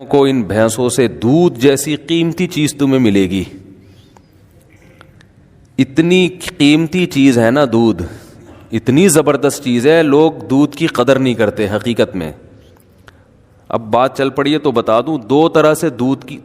کو ان بھینسوں سے دودھ جیسی قیمتی چیز تمہیں ملے گی. اتنی قیمتی چیز ہے نا دودھ, اتنی زبردست چیز ہے, لوگ دودھ کی قدر نہیں کرتے حقیقت میں. اب بات چل پڑی ہے تو بتا دوں,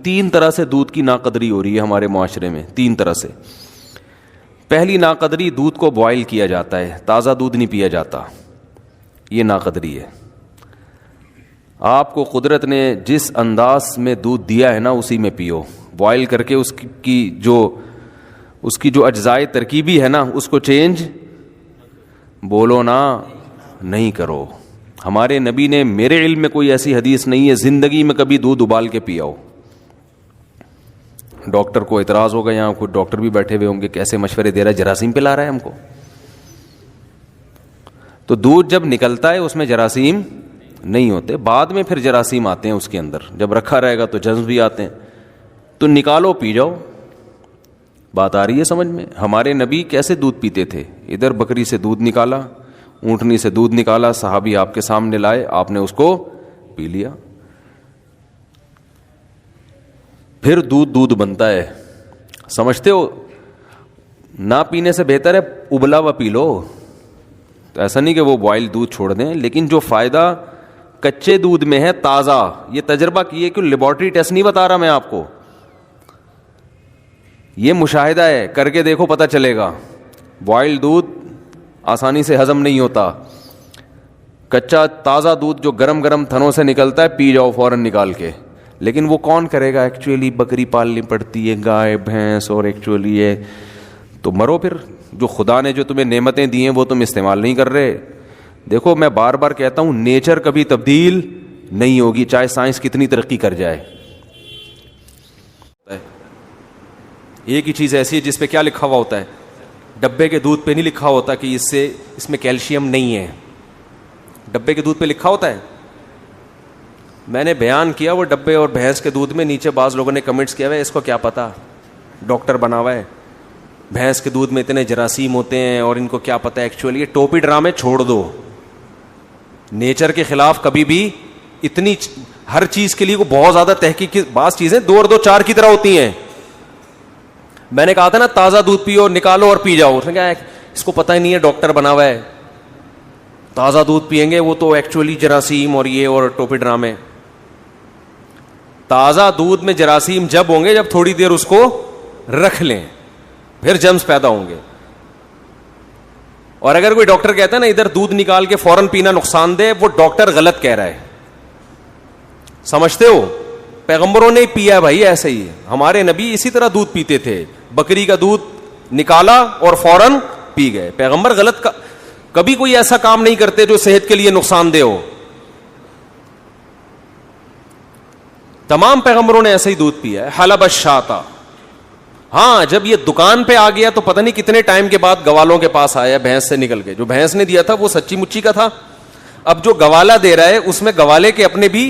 تین طرح سے دودھ کی ناقدری ہو رہی ہے ہمارے معاشرے میں. 3 طرح سے. پہلی ناقدری, دودھ کو بوائل کیا جاتا ہے, تازہ دودھ نہیں پیا جاتا, یہ ناقدری ہے. آپ کو قدرت نے جس انداز میں دودھ دیا ہے نا اسی میں پیو. بوائل کر کے اس کی جو اجزائے ترکیبی ہے نا اس کو چینج بولو نا نہیں کرو. ہمارے نبی نے, میرے علم میں کوئی ایسی حدیث نہیں ہے زندگی میں کبھی دودھ ابال کے پیا ہو. ڈاکٹر کو اعتراض ہوگا, یہاں کوئی ڈاکٹر بھی بیٹھے ہوئے ہوں گے, کیسے مشورے دے رہا ہے, جراثیم پلا رہا ہے ہم کو. تو دودھ جب نکلتا ہے اس میں جراثیم نہیں ہوتے, بعد میں پھر جراثیم آتے ہیں اس کے اندر. جب رکھا رہے گا تو جرمز بھی آتے ہیں. تو نکالو پی جاؤ. بات آ رہی ہے سمجھ میں؟ ہمارے نبی کیسے دودھ پیتے تھے؟ ادھر بکری سے دودھ نکالا, اونٹنی سے دودھ نکالا, صحابی آپ کے سامنے لائے, آپ نے اس کو پی لیا. پھر دودھ بنتا ہے, سمجھتے ہو؟ نہ پینے سے بہتر ہے ابلا ہوا پی لو. تو ایسا نہیں کہ وہ بوائل دودھ چھوڑ دیں, لیکن جو فائدہ کچے دودھ میں ہے تازہ, یہ تجربہ کیے کہ لیبارٹری ٹیسٹ نہیں بتا رہا میں آپ کو, یہ مشاہدہ ہے, کر کے دیکھو پتہ چلے گا. بوائل دودھ آسانی سے ہضم نہیں ہوتا. کچا تازہ دودھ جو گرم گرم تھنوں سے نکلتا ہے پی جاؤ فوراً نکال کے. لیکن وہ کون کرے گا؟ ایکچولی بکری پالنی پڑتی ہے, گائے بھینس, اور ایکچولی ہے تو مرو پھر. جو خدا نے جو تمہیں نعمتیں دی ہیں وہ تم استعمال نہیں کر رہے. دیکھو میں بار بار کہتا ہوں, نیچر کبھی تبدیل نہیں ہوگی چاہے سائنس کتنی ترقی کر جائے. ایک ہی چیز ایسی ہے جس پہ کیا لکھا ہوا ہوتا ہے, ڈبے کے دودھ پہ نہیں لکھا ہوتا کہ اس میں کیلشیم نہیں ہے. ڈبے کے دودھ پہ لکھا ہوتا ہے. میں نے بیان کیا وہ ڈبے اور بھینس کے دودھ میں, نیچے بعض لوگوں نے کمنٹس کیا ہوا ہے اس کو کیا پتا, ڈاکٹر بنا ہوا ہے, بھینس کے دودھ میں اتنے جراثیم ہوتے ہیں اور ان کو کیا پتا ہے. ایکچولی یہ ٹوپی ڈرامے چھوڑ دو. نیچر کے خلاف کبھی بھی اتنی ہر چیز کے لیے وہ بہت زیادہ تحقیق کی, بعض چیزیں 2 اور 2 4 کی طرح ہوتی ہیں. میں نے کہا تھا نا تازہ دودھ پیو, نکالو اور پی جاؤ. اس نے کہا اس کو پتہ ہی نہیں ہے, ڈاکٹر بنا ہوا ہے, تازہ دودھ پیئیں گے وہ تو ایکچولی جراثیم اور یہ اور ٹوپی ڈرامے. تازہ دودھ میں جراثیم جب ہوں گے جب تھوڑی دیر اس کو رکھ لیں, پھر جرمز پیدا ہوں گے. اور اگر کوئی ڈاکٹر کہتا ہے نا ادھر دودھ نکال کے فوراً پینا نقصان دہ, وہ ڈاکٹر غلط کہہ رہا ہے. سمجھتے ہو؟ پیغمبروں نے پیا بھائی ایسے ہی. ہمارے نبی اسی طرح دودھ پیتے تھے, بکری کا دودھ نکالا اور فوراً پی گئے. پیغمبر غلط کبھی کوئی ایسا کام نہیں کرتے جو صحت کے لیے نقصان دہ ہو. تمام پیغمبروں نے ایسے ہی دودھ پیا ہے. حلب الشاتا, ہاں جب یہ دکان پہ آ گیا تو پتہ نہیں کتنے ٹائم کے بعد گوالوں کے پاس آیا بھینس سے نکل کے. جو بھینس نے دیا تھا وہ سچی مچی کا تھا. اب جو گوالا دے رہا ہے اس میں گوالے کے اپنے بھی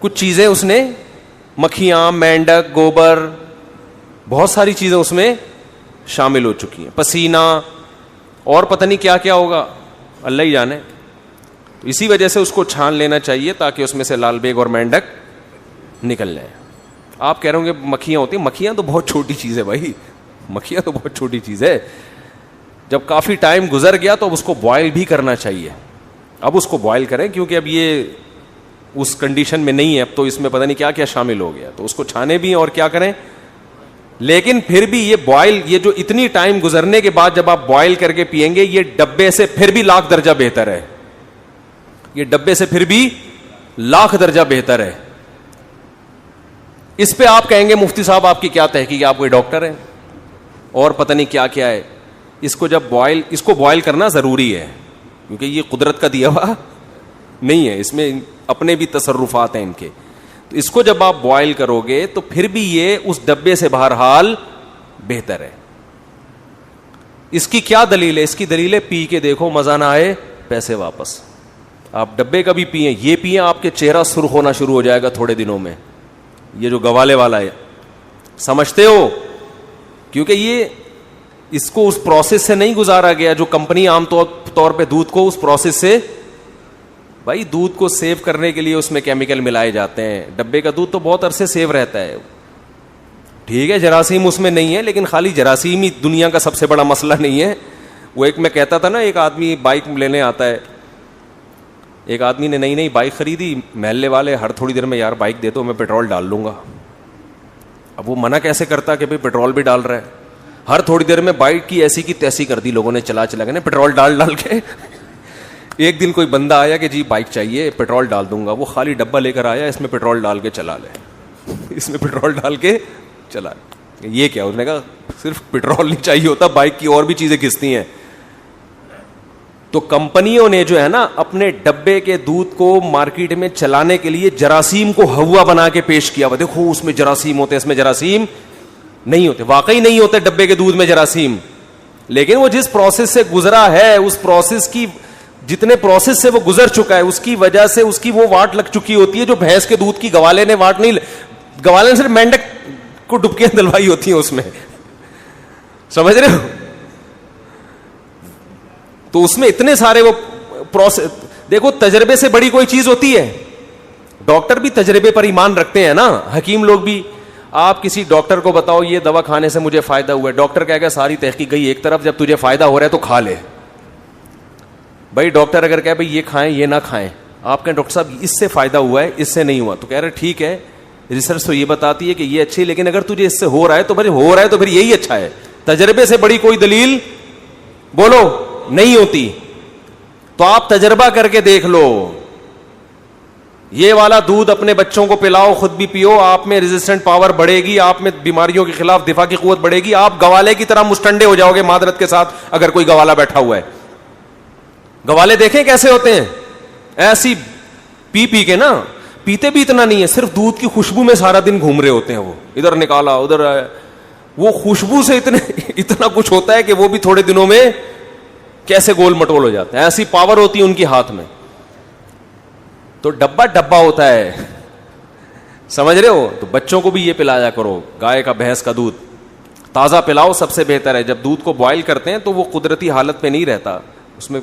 کچھ چیزیں, اس نے مکھیاں, مینڈک, گوبر, بہت ساری چیزیں اس میں شامل ہو چکی ہیں, پسینہ اور پتہ نہیں کیا کیا ہوگا, اللہ ہی جانے. تو اسی وجہ سے اس کو چھان لینا چاہیے تاکہ اس میں سے لال بیگ اور مینڈک نکل جائیں. آپ کہہ رہے ہوں گے مکھیاں ہوتی ہیں, مکھیاں تو بہت چھوٹی چیز ہے بھائی, مکھیاں تو بہت چھوٹی چیز ہے. جب کافی ٹائم گزر گیا تو اب اس کو بوائل بھی کرنا چاہیے. اب اس کو بوائل کریں کیونکہ اب یہ اس کنڈیشن میں نہیں ہے, اب تو اس میں پتہ نہیں کیا کیا شامل ہو گیا, تو اس کو چھانے بھی اور کیا کریں. لیکن پھر بھی یہ بوائل, یہ جو اتنی ٹائم گزرنے کے بعد جب آپ بوائل کر کے پیئیں گے, یہ ڈبے سے پھر بھی 1,00,000 درجہ بہتر ہے. یہ ڈبے سے پھر بھی 1,00,000 درجہ بہتر ہے. اس پہ آپ کہیں گے مفتی صاحب آپ کی کیا تحقیق ہے, آپ کوئی ڈاکٹر ہیں اور پتہ نہیں کیا کیا ہے. اس کو جب اس کو بوائل کرنا ضروری ہے کیونکہ یہ قدرت کا دیا ہوا نہیں ہے, اس میں اپنے بھی تصرفات ہیں ان کے. تو اس کو جب آپ بوائل کرو گے تو پھر بھی یہ اس ڈبے سے بہرحال بہتر ہے. اس کی کیا دلیل ہے؟ اس کی دلیل ہے پی کے دیکھو, مزہ نہ آئے پیسے واپس. آپ ڈبے کا بھی پئیں, یہ پئیں, آپ کے چہرہ سرخ ہونا شروع ہو جائے گا تھوڑے دنوں میں. یہ جو گوالے والا ہے, سمجھتے ہو؟ کیونکہ یہ اس کو اس پروسیس سے نہیں گزارا گیا جو کمپنی عام طور پہ دودھ کو اس پروسیس سے بھائی دودھ کو سیو کرنے کے لیے اس میں کیمیکل ملائے جاتے ہیں. ڈبے کا دودھ تو بہت عرصے سیو رہتا ہے. ٹھیک ہے جراثیم اس میں نہیں ہے, لیکن خالی جراثیم ہی دنیا کا سب سے بڑا مسئلہ نہیں ہے. وہ ایک میں کہتا تھا نا, ایک آدمی بائک لینے آتا ہے, ایک آدمی نے نئی نئی بائک خریدی, محلے والے ہر تھوڑی دیر میں, یار بائک دے دو میں پیٹرول ڈال لوں گا. اب وہ منع کیسے کرتا کہ بھائی پیٹرول بھی ڈال رہا ہے. ہر تھوڑی دیر میں بائک کی ایسی کی تیسی کر دی لوگوں نے, چلا چلا کے پیٹرول ڈال کے. ایک دن کوئی بندہ آیا کہ جی بائک چاہیے, پیٹرول ڈال دوں گا. وہ خالی ڈبہ لے کر آیا, اس میں پیٹرول ڈال کے چلا لے, اس میں پیٹرول ڈال کے چلا. یہ کیا, اس نے کہا صرف پیٹرول نہیں چاہیے ہوتا, بائک کی اور بھی چیزیں کھستی ہیں. تو کمپنیوں نے جو ہے نا اپنے ڈبے کے دودھ کو مارکیٹ میں چلانے کے لیے جراثیم کو ہوا بنا کے پیش کیا. دیکھو اس میں جراثیم ہوتے ہیں, اس میں جراثیم نہیں ہوتے. واقعی نہیں ہوتے ڈبے کے دودھ میں جراثیم, لیکن وہ جس پروسیس سے گزرا ہے, اس پروسیس کی جتنے پروسیس سے وہ گزر چکا ہے, اس کی وجہ سے اس کی وہ واٹ لگ چکی ہوتی ہے جو بھینس کے دودھ کی گوالے نے واٹ نہیں, گوالے نے صرف مینڈک کو ڈبکیاں دلوائی ہوتی ہیں اس میں. سمجھ رہے ہو؟ تو اس میں اتنے سارے وہ پروسیس. دیکھو تجربے سے بڑی کوئی چیز ہوتی ہے؟ ڈاکٹر بھی تجربے پر ایمان رکھتے ہیں نا, حکیم لوگ بھی. آپ کسی ڈاکٹر کو بتاؤ یہ دوا کھانے سے مجھے فائدہ ہوا ہے, ڈاکٹر کہے گا ساری تحقیق گئی ایک طرف, جب تجھے فائدہ ہو رہا ہے تو کھا لے. بھائی ڈاکٹر اگر کہے بھائی یہ کھائیں یہ نہ کھائیں, آپ کہیں ڈاکٹر صاحب اس سے فائدہ ہوا ہے اس سے نہیں ہوا, تو کہہ رہے ٹھیک ہے ریسرچ تو یہ بتاتی ہے کہ یہ اچھی ہے, لیکن اگر تجھے اس سے ہو رہا ہے تو پھر یہی اچھا ہے. تجربے سے بڑی کوئی دلیل بولو نہیں ہوتی. تو آپ تجربہ کر کے دیکھ لو, یہ والا دودھ اپنے بچوں کو پلاؤ, خود بھی پیو, آپ میں ریزسٹنٹ پاور بڑھے گی, آپ میں بیماریوں کے خلاف دفاع کی قوت بڑھے گی. آپ گوالے کی طرح مستنڈے ہو جاؤ گے معذرت کے ساتھ اگر کوئی گوالا بیٹھا ہوا ہے. گوالے دیکھیں کیسے ہوتے ہیں, ایسی پی کے نا, پیتے بھی اتنا نہیں ہے, صرف دودھ کی خوشبو میں سارا دن گھوم رہے ہوتے ہیں. وہ ادھر نکالا ادھر آیا, وہ خوشبو سے اتنا کچھ ہوتا ہے کہ وہ بھی تھوڑے دنوں میں کیسے گول مٹول ہو جاتے ہیں. ایسی پاور ہوتی ہے ان کے ہاتھ میں. تو ڈبہ ہوتا ہے, سمجھ رہے ہو؟ تو بچوں کو بھی یہ پلایا کرو, گائے کا بھینس کا دودھ تازہ پلاؤ, سب سے بہتر ہے. جب دودھ کو بوائل کرتے ہیں تو وہ قدرتی حالت پہ نہیں رہتا, اس میں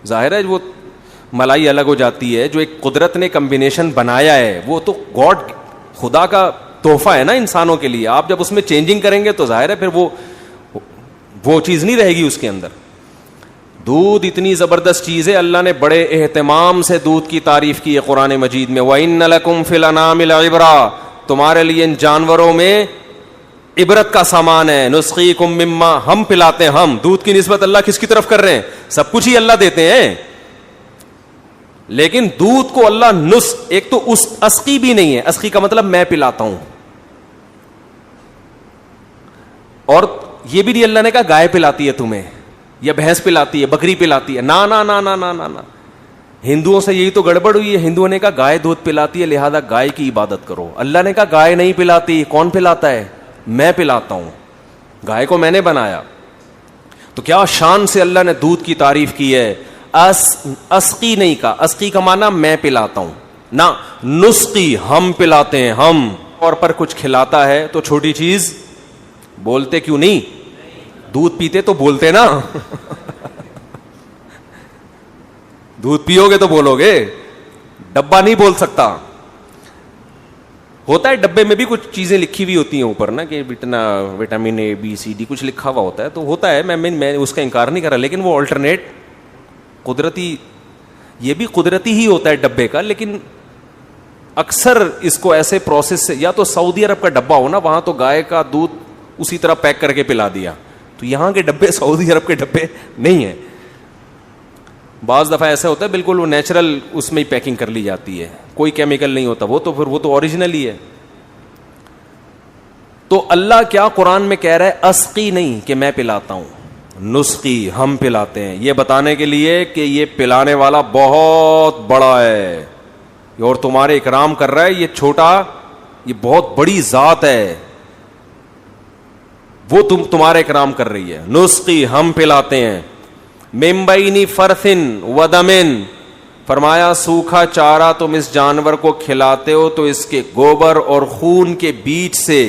ظاہر ہے وہ ملائی الگ ہو جاتی ہے. جو ایک قدرت نے کمبینیشن بنایا ہے وہ تو گاڈ, خدا کا تحفہ ہے نا انسانوں کے لیے. آپ جب اس میں چینجنگ کریں گے تو ظاہر ہے پھر وہ چیز نہیں رہے گی اس کے اندر. دودھ اتنی زبردست چیز ہے, اللہ نے بڑے اہتمام سے دودھ کی تعریف کی ہے قرآن مجید میں. وَإِنَّ لَكُمْ فِي الْأَنْعَامِ لَعِبْرَةً, تمہارے لیے ان جانوروں میں عبرت کا سامان ہے. نُسْقِيكُم مِّمَّا, ہم پلاتے ہیں. ہم دودھ کی نسبت اللہ کس کی طرف کر رہے ہیں؟ سب کچھ ہی اللہ دیتے ہیں, لیکن دودھ کو اللہ ایک تو اس اسقی بھی نہیں ہے. اسقی کا مطلب میں پلاتا ہوں, اور یہ بھی نہیں اللہ نے کہا گائے پلاتی ہے تمہیں, یا بھینس پلاتی ہے, بکری پلاتی ہے. نا نا نا نا نا نا نا. ہندوؤں سے یہی تو گڑبڑ ہوئی ہے. ہندوؤں نے کہا گائے دودھ پلاتی ہے لہذا گائے کی عبادت کرو. اللہ نے کہا گائے نہیں پلاتی. کون پلاتا ہے؟ میں پلاتا ہوں, گائے کو میں نے بنایا. تو کیا شان سے اللہ نے دودھ کی تعریف کی ہے. اسقی نہیں کہا, اسقی کا معنی میں پلاتا ہوں نہ, نسقی ہم پلاتے ہیں. ہم اور پر کچھ کھلاتا ہے تو چھوٹی چیز بولتے کیوں نہیں؟ دودھ پیتے تو بولتے نا. دودھ پیو گے تو بولو گے, ڈبہ نہیں بول سکتا. ہوتا ہے ڈبے میں بھی کچھ چیزیں لکھی ہوئی ہوتی ہیں اوپر نا, کہ vitamin A B C D کچھ لکھا ہوا ہوتا ہے, تو ہوتا ہے, میں اس کا انکار نہیں کر رہا, لیکن وہ آلٹرنیٹ قدرتی, یہ بھی قدرتی ہی ہوتا ہے ڈبے کا. لیکن اکثر اس کو ایسے پروسیس سے, یا تو سعودی عرب کا ڈبہ ہو نا, وہاں تو گائے کا دودھ اسی طرح پیک کر کے پلا دیا, تو یہاں کے ڈبے سعودی عرب کے ڈبے نہیں ہیں. بعض دفعہ ایسا ہوتا ہے بالکل وہ نیچرل اس میں ہی پیکنگ کر لی جاتی ہے, کوئی کیمیکل نہیں ہوتا, وہ تو اوریجنل ہی ہے. تو اللہ کیا قرآن میں کہہ رہا ہے؟ اسقی نہیں کہ میں پلاتا ہوں, نسخی ہم پلاتے ہیں, یہ بتانے کے لیے کہ یہ پلانے والا بہت بڑا ہے اور تمہارے اکرام کر رہا ہے. یہ چھوٹا, یہ بہت بڑی ذات ہے, وہ تمہارے اکرام کر رہی ہے. نسخی ہم پلاتے ہیں. من بین فرث ودم, فرمایا سوکھا چارہ تم اس جانور کو کھلاتے ہو تو اس کے گوبر اور خون کے بیچ سے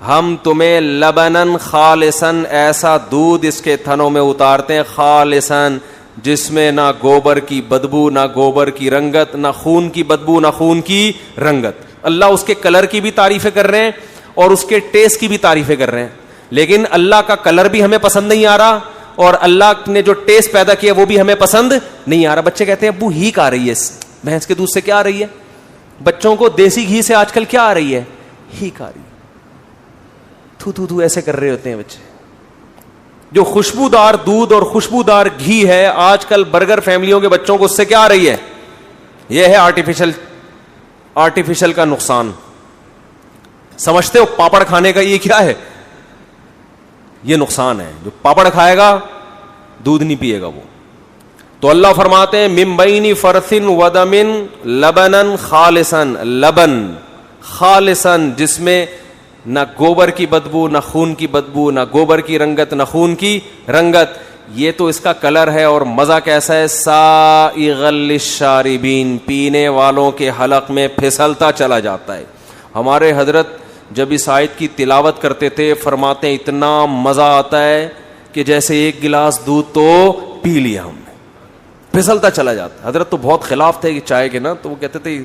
ہم تمہیں لبنن خالصن, ایسا دودھ اس کے تھنوں میں اتارتے ہیں, خالصن جس میں نہ گوبر کی بدبو، نہ گوبر کی رنگت، نہ خون کی بدبو، نہ خون کی رنگت. اللہ اس کے کلر کی بھی تعریفیں کر رہے ہیں اور اس کے ٹیسٹ کی بھی تعریفیں کر رہے ہیں. لیکن اللہ کا کلر بھی ہمیں پسند نہیں آ رہا اور اللہ نے جو ٹیسٹ پیدا کیا وہ بھی ہمیں پسند نہیں آ رہا. بچے کہتے ہیں ابو ہیک آ رہی ہے, بھینس کے دودھ سے کیا آ رہی ہے؟ بچوں کو دیسی گھی سے آج کل کیا آ رہی ہے؟ ہیک آ رہی ہے. تھو تھو تھو ایسے کر رہے ہوتے ہیں بچے. جو خوشبودار دودھ اور خوشبودار گھی ہے آج کل برگر فیملیوں کے بچوں کو اس سے کیا آ رہی ہے؟ یہ ہے آرٹیفیشل کا نقصان. سمجھتے ہو پاپڑ کھانے کا یہ کیا ہے؟ یہ نقصان ہے. جو پاپڑ کھائے گا دودھ نہیں پیے گا وہ. تو اللہ فرماتے ہیں من بین فرث ودم لبنا خالصا, لبن خالصا, جس میں نہ گوبر کی بدبو, نہ خون کی بدبو, نہ گوبر کی رنگت, نہ خون کی رنگت. یہ تو اس کا کلر ہے اور مزہ کیسا ہے؟ سائغ للشاربین, پینے والوں کے حلق میں پھسلتا چلا جاتا ہے. ہمارے حضرت جب اس آیت کی تلاوت کرتے تھے فرماتے ہیں اتنا مزہ آتا ہے کہ جیسے ایک گلاس دودھ تو پی لیا ہم نے, پھسلتا چلا جاتا. حضرت تو بہت خلاف تھے کہ چائے کے نا, تو وہ کہتے تھے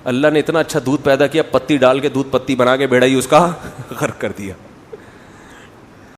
اللہ نے اتنا اچھا دودھ پیدا کیا, پتی ڈال کے دودھ پتی بنا کے بیڑا ہی اس کا غرق کر دیا.